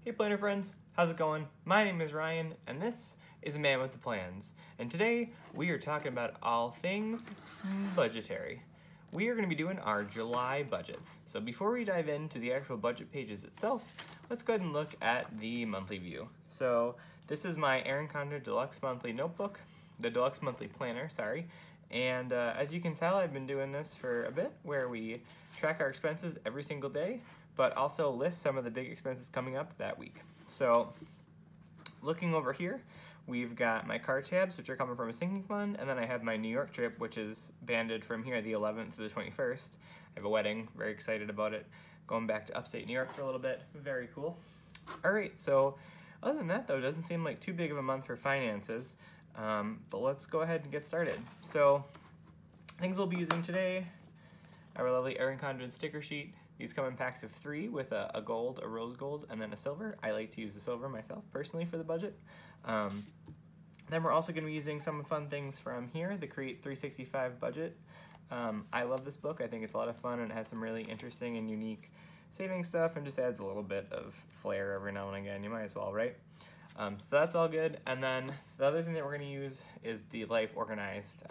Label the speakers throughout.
Speaker 1: Hey planner friends, how's it going? My name is Ryan and this is A Man with the Plans. And today we are talking about all things budgetary. We are going to be doing our July budget. So before we dive into the actual budget pages itself, let's go ahead and look at the monthly view. So this is my Erin Condren Deluxe monthly notebook, the Deluxe monthly planner, sorry. And as you can tell, I've been doing this for a bit where we track our expenses every single day, but also list some of the big expenses coming up that week. So looking over here, we've got my car tabs, which are coming from a sinking fund, and then I have my New York trip, which is banded from here the 11th to the 21st. I have a wedding, very excited about it. Going back to upstate New York for a little bit, very cool. All right, so other than that though, it doesn't seem like too big of a month for finances, but let's go ahead and get started. So things we'll be using today, our lovely Erin Condren sticker sheet. These come in packs of 3 with a gold, a rose gold, and then a silver. I like to use the silver myself personally for the budget. Then we're also going to be using some fun things from here, the Create 365 budget. I love this book. I think it's a lot of fun and it has some really interesting and unique saving stuff and just adds a little bit of flair every now and again. You might as well, right? So that's all good. And then the other thing that we're going to use is the Life Organized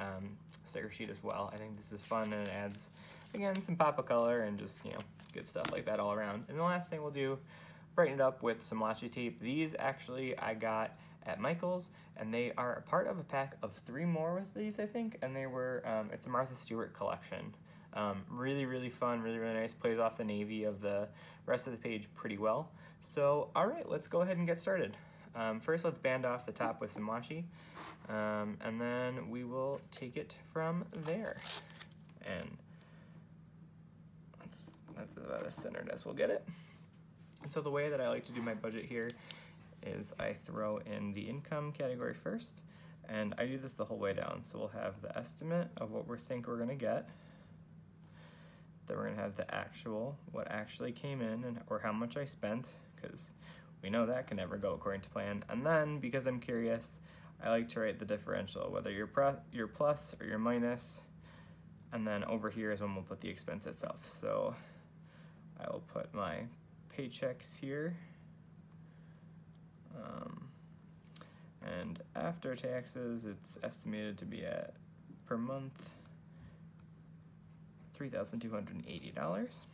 Speaker 1: sticker sheet as well. I think this is fun and it adds, again, some pop of color and just, you know, good stuff like that all around. And the last thing we'll do, brighten it up with some washi tape. These actually I got at Michael's, and they are a part of a pack of 3 more with these, I think, and they were, it's a Martha Stewart collection. Really, really fun, really, really nice. Plays off the navy of the rest of the page pretty well. So, all right, let's go ahead and get started. First, let's band off the top with some washi, and then we will take it from there. And that's about as centered as we'll get it. And so the way that I like to do my budget here is I throw in the income category first, and I do this the whole way down. So we'll have the estimate of what we think we're gonna get. Then we're gonna have the actual, what actually came in, and or how much I spent, because we know that can never go according to plan. And then, because I'm curious, I like to write the differential, whether you're plus or you're minus, and then over here is when we'll put the expense itself. So I will put my paychecks here, and after taxes it's estimated to be at, per month, $3,280.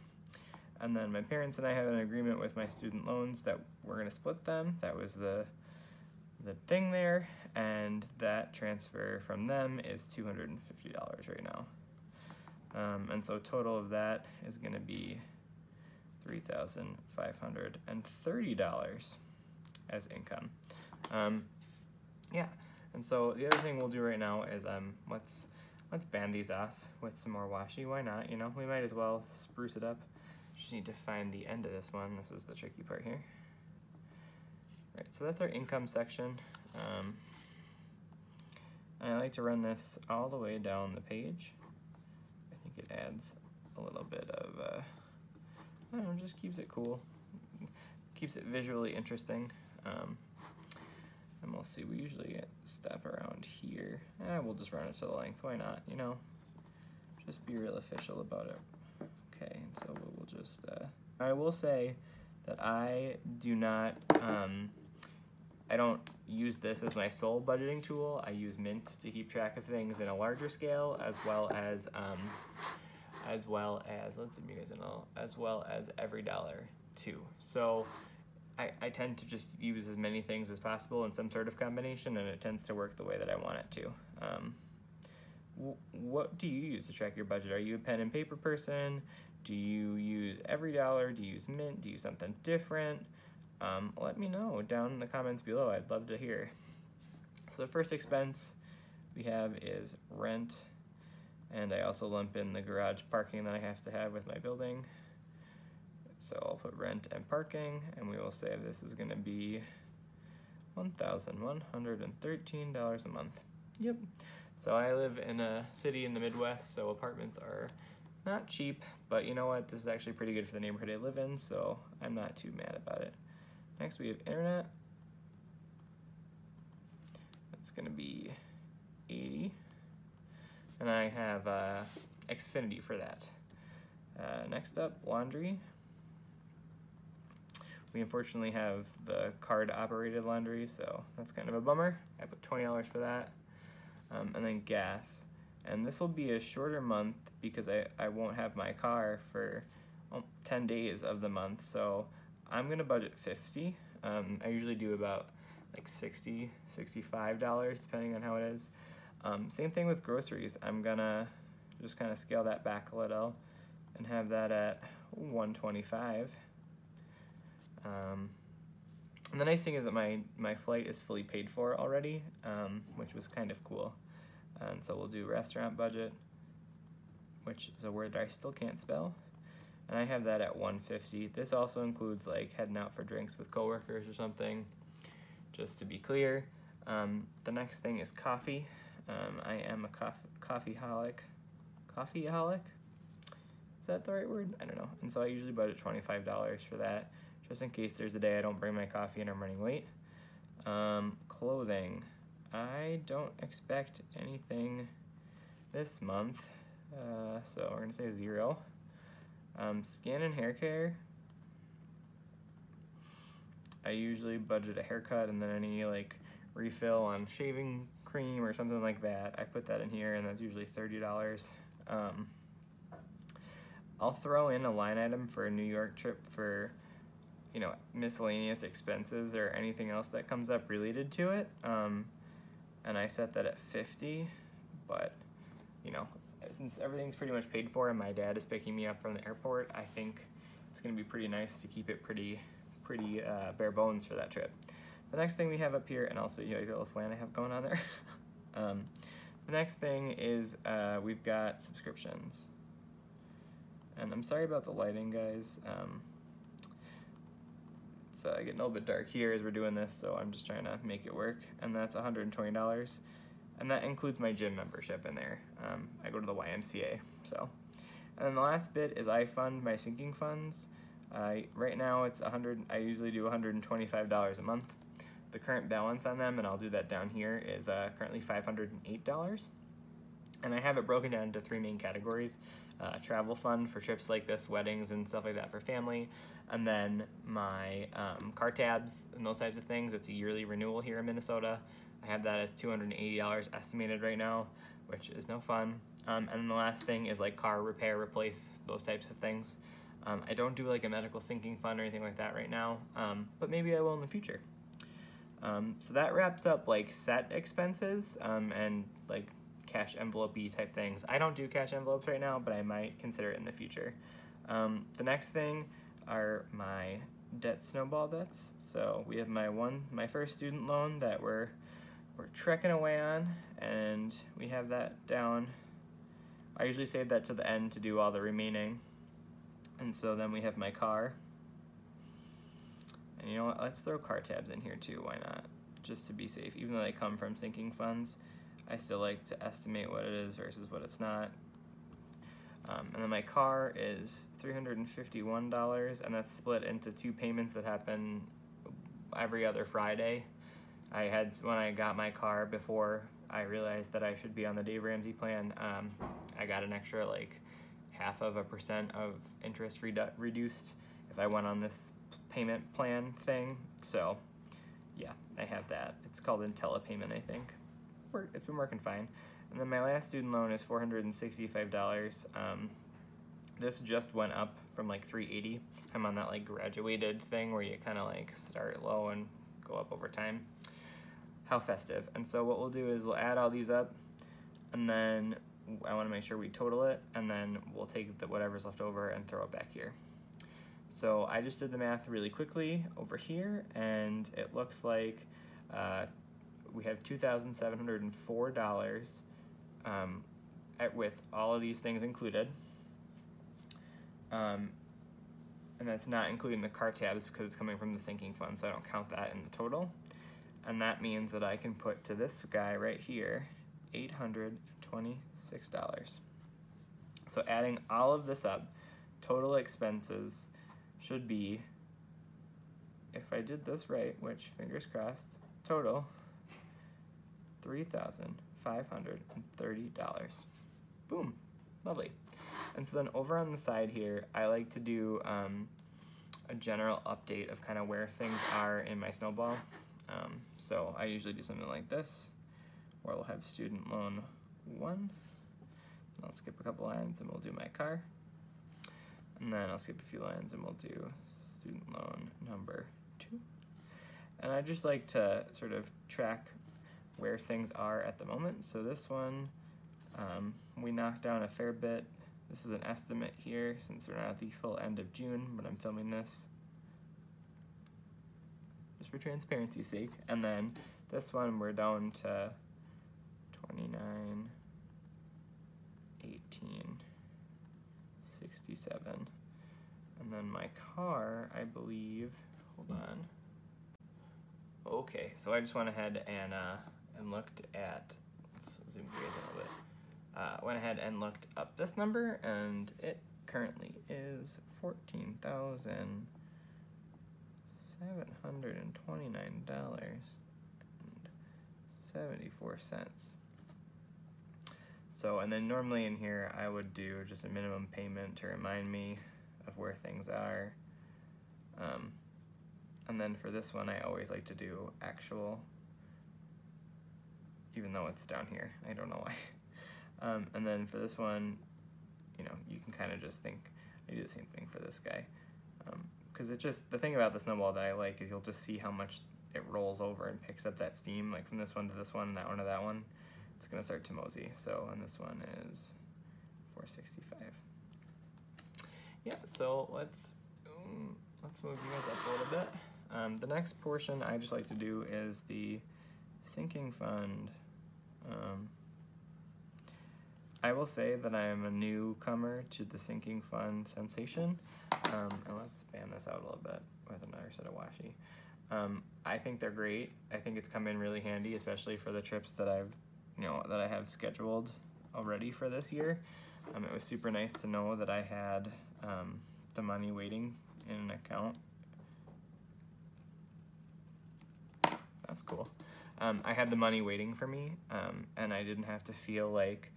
Speaker 1: And then my parents and I have an agreement with my student loans that we're going to split them. That was the thing there, and that transfer from them is $250 right now. And so total of that is going to be $3,530 as income. Yeah, and so the other thing we'll do right now is let's band these off with some more washi. Why not? You know, we might as well spruce it up. Just need to find the end of this one. This is the tricky part here. Right, so that's our income section. And I like to run this all the way down the page. I think it adds a little bit of, I don't know, just keeps it cool. Keeps it visually interesting. And we'll see, we usually step around here. We'll just run it to the length, why not, you know? Just be real official about it. Okay, and so we'll just, I will say that I do not, I don't use this as my sole budgeting tool. I use Mint to keep track of things in a larger scale, as well as let's see if you guys know, as well as Every Dollar too. So I tend to just use as many things as possible in some sort of combination, and it tends to work the way that I want it to. What do you use to track your budget? Are you a pen and paper person? Do you use Every Dollar? Do you use Mint? Do you use something different? Let me know down in the comments below. I'd love to hear. So the first expense we have is rent, and I also lump in the garage parking that I have to have with my building. So I'll put rent and parking, and we will say this is going to be $1,113 a month. Yep. So I live in a city in the Midwest, so apartments are not cheap, but you know what? This is actually pretty good for the neighborhood I live in, so I'm not too mad about it. Next we have internet. That's going to be $80. And I have Xfinity for that. Next up, laundry. We unfortunately have the card-operated laundry, so that's kind of a bummer. I put $20 for that. And then gas. And this will be a shorter month because I won't have my car for 10 days of the month, so I'm gonna budget $50. I usually do about like $60, $65 depending on how it is. Same thing with groceries. I'm gonna just kind of scale that back a little and have that at $125. And the nice thing is that my flight is fully paid for already, which was kind of cool. And so we'll do restaurant budget, which is a word that I still can't spell. And I have that at $150. This also includes like heading out for drinks with coworkers or something, just to be clear. The next thing is coffee. I am a coffeeholic. Coffeeholic? Is that the right word? I don't know. And so I usually budget $25 for that, just in case there's a day I don't bring my coffee and I'm running late. Clothing. I don't expect anything this month, so we're gonna say 0. Skin and hair care. I usually budget a haircut and then any like refill on shaving cream or something like that. I put that in here, and that's usually $30. I'll throw in a line item for a New York trip for, you know, miscellaneous expenses or anything else that comes up related to it. And I set that at $50, but, you know, since everything's pretty much paid for and my dad is picking me up from the airport, I think it's gonna be pretty nice to keep it pretty bare bones for that trip. The next thing we have up here, and also, you know, the little slant I have going on there. The next thing is we've got subscriptions. And I'm sorry about the lighting, guys. It's getting a little bit dark here as we're doing this, so I'm just trying to make it work. And that's $120. And that includes my gym membership in there. I go to the YMCA, so. And then the last bit is I fund my sinking funds. Right now it's I usually do $125 a month. The current balance on them, and I'll do that down here, is currently $508. And I have it broken down into 3 main categories. Travel fund for trips like this, weddings and stuff like that for family. And then my car tabs and those types of things. It's a yearly renewal here in Minnesota. I have that as $280 estimated right now, which is no fun. And then the last thing is like car repair, replace, those types of things. I don't do like a medical sinking fund or anything like that right now, but maybe I will in the future. So that wraps up like set expenses and like cash envelope-y type things. I don't do cash envelopes right now, but I might consider it in the future. The next thing are my Snowball debts. So we have my first student loan that we're trekking away on, and we have that down. I usually save that to the end to do all the remaining. And so then we have my car. And you know what, let's throw car tabs in here too, why not? Just to be safe. Even though they come from sinking funds, I still like to estimate what it is versus what it's not. And then my car is $351, and that's split into 2 payments that happen every other Friday. When I got my car, before I realized that I should be on the Dave Ramsey plan, I got an extra like 0.5% of interest reduced if I went on this payment plan thing. So yeah, I have that. It's called IntelliPayment, I think. It's been working fine. And then my last student loan is $465. This just went up from like $380. I'm on that like graduated thing where you kind of like start low and go up over time. How festive. And so what we'll do is we'll add all these up, and then I want to make sure we total it, and then we'll take whatever's left over and throw it back here. So I just did the math really quickly over here, and it looks like we have $2,704 with all of these things included. And that's not including the car tabs because it's coming from the sinking fund, so I don't count that in the total. And that means that I can put to this guy right here $826. So adding all of this up, total expenses should be, if I did this right, which fingers crossed, total $3,530. Boom, lovely. And so then over on the side here, I like to do a a general update of kind of where things are in my Snowball. So I usually do something like this, where we'll have student loan 1. I'll skip a couple lines and we'll do my car. And then I'll skip a few lines and we'll do student loan number 2. And I just like to sort of track where things are at the moment. So this one, we knocked down a fair bit. This is an estimate here since we're not at the full end of June when I'm filming this, just for transparency's sake. And then this one we're down to 29, 18, 67. And then my car, I believe, hold on. Okay, so I just went ahead and looked at, let's zoom you guys in a little bit. Went ahead and looked up this number, and it currently is $14,729.74. So, and then normally in here I would do just a minimum payment to remind me of where things are. And then for this one I always like to do actual, even though it's down here. I don't know why. And then for this one, you know, you can kind of just think, I do the same thing for this guy. Because it's just, the thing about the Snowball that I like is you'll just see how much it rolls over and picks up that steam, like from this one to this one, that one to that one. It's gonna start to mosey. So, and this one is 465. Yeah, so let's move you guys up a little bit. The next portion I just like to do is the sinking fund. I will say that I am a newcomer to the sinking fund sensation, and let's ban this out a little bit with another set of washi. I think they're great. I think it's come in really handy, especially for the trips that I have scheduled already for this year. It was super nice to know that I had the money waiting in an account. That's cool. I had the money waiting for me, and I didn't have to feel like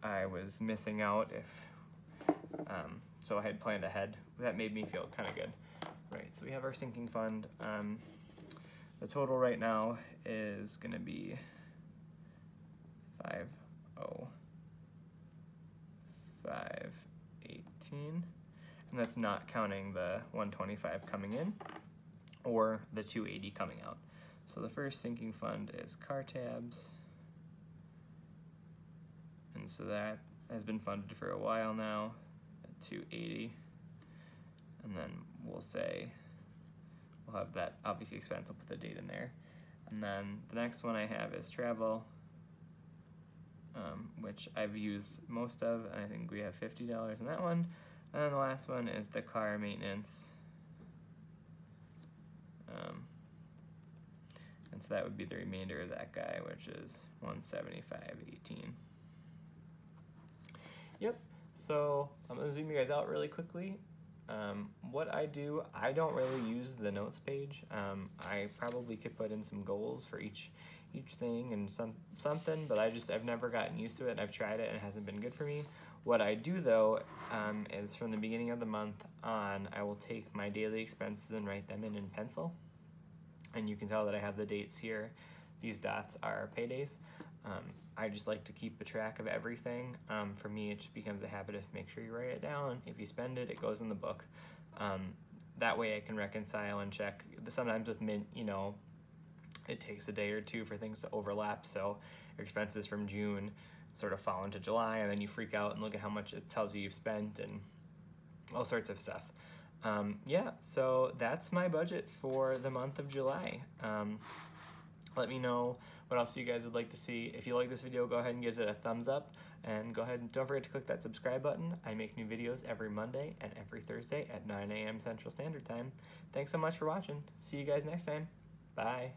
Speaker 1: I was missing out so I had planned ahead. That made me feel kind of good. Right, so we have our sinking fund. The total right now is gonna be 50518, and that's not counting the 125 coming in or the 280 coming out. So the first sinking fund is car tabs, and so that has been funded for a while now at 280, and then we'll have that obviously expense. I'll put the date in there, and then the next one I have is travel, which I've used most of, and I think we have $50 in that one. And then the last one is the car maintenance, and so that would be the remainder of that guy, which is 175.18. Yep, so I'm gonna zoom you guys out really quickly. What I do, I don't really use the notes page. I probably could put in some goals for each thing and something, but I've never gotten used to it, and I've tried it and it hasn't been good for me. What I do though is from the beginning of the month on, I will take my daily expenses and write them in pencil. And you can tell that I have the dates here. These dots are paydays. I just like to keep a track of everything. For me, it just becomes a habit of make sure you write it down. If you spend it, it goes in the book. That way I can reconcile and check. Sometimes with Mint, you know, it takes a day or two for things to overlap, so your expenses from June sort of fall into July, and then you freak out and look at how much it tells you you've spent and all sorts of stuff. Yeah, so that's my budget for the month of July. Let me know what else you guys would like to see. If you like this video, go ahead and give it a thumbs up, and go ahead and don't forget to click that subscribe button. I make new videos every Monday and every Thursday at 9 a.m. Central Standard Time. Thanks so much for watching. See you guys next time. Bye.